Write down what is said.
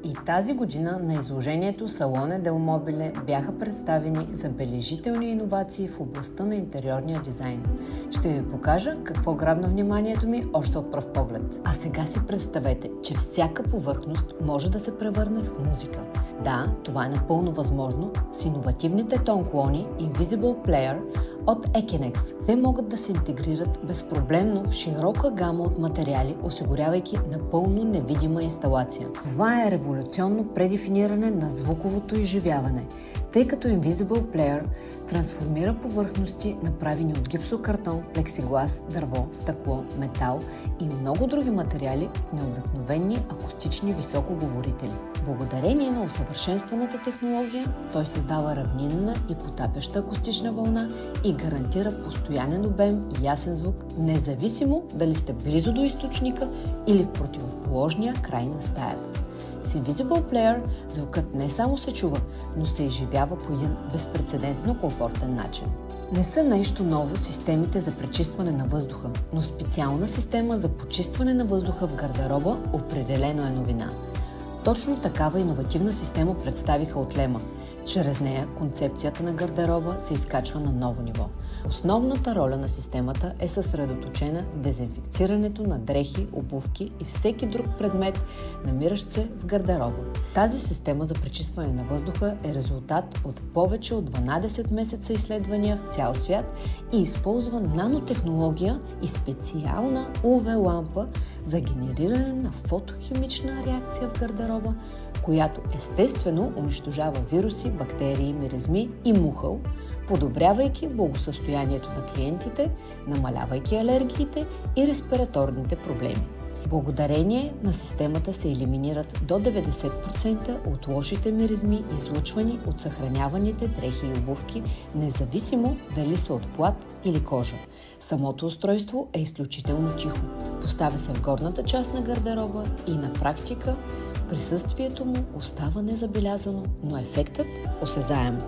И тази година на изложението Салоне Дел Мобиле бяха представени забележителни иновации в областта на интериорния дизайн. Ще ви покажа какво грабна вниманието ми още от пръв поглед. А сега си представете, че всяка повърхност може да се превърне в музика. Да, това е напълно възможно с иновативните тон-клони Invisible Player от Ekenex. Те могат да се интегрират безпроблемно в широка гама от материали, осигурявайки напълно невидима инсталация. Това е революционно предефиниране на звуковото изживяване, тъй като Invisible Player трансформира повърхности, направени от гипсокартон, плексиглас, дърво, стъкло, метал и много други материали в необикновени акустични високоговорители. Благодарение на усъвършенстваната технология, той създава равнинна и потапяща акустична вълна и гарантира постоянен обем и ясен звук, независимо дали сте близо до източника или в противоположния край на стаята. С Invisible Player звукът не само се чува, но се изживява по един безпрецедентно комфортен начин. Не са нещо ново системите за пречистване на въздуха, но специална система за почистване на въздуха в гардероба определено е новина. Точно такава иновативна система представиха от Лема. Чрез нея концепцията на гардероба се изкачва на ново ниво. Основната роля на системата е съсредоточена в дезинфекцирането на дрехи, обувки и всеки друг предмет, намиращ се в гардероба. Тази система за пречистване на въздуха е резултат от повече от 12 месеца изследвания в цял свят и използва нанотехнология и специална UV лампа за генериране на фотохимична реакция в гардероба, която естествено унищожава вируси, бактерии, миризми и мухъл, подобрявайки благосъстоянието на клиентите, намалявайки алергиите и респираторните проблеми. Благодарение на системата се елиминират до 90% от лошите миризми, излъчвани от съхраняваните дрехи и обувки, независимо дали са от плат или кожа. Самото устройство е изключително тихо. Поставя се в горната част на гардероба и на практика присъствието му остава незабелязано, но ефектът осезаем.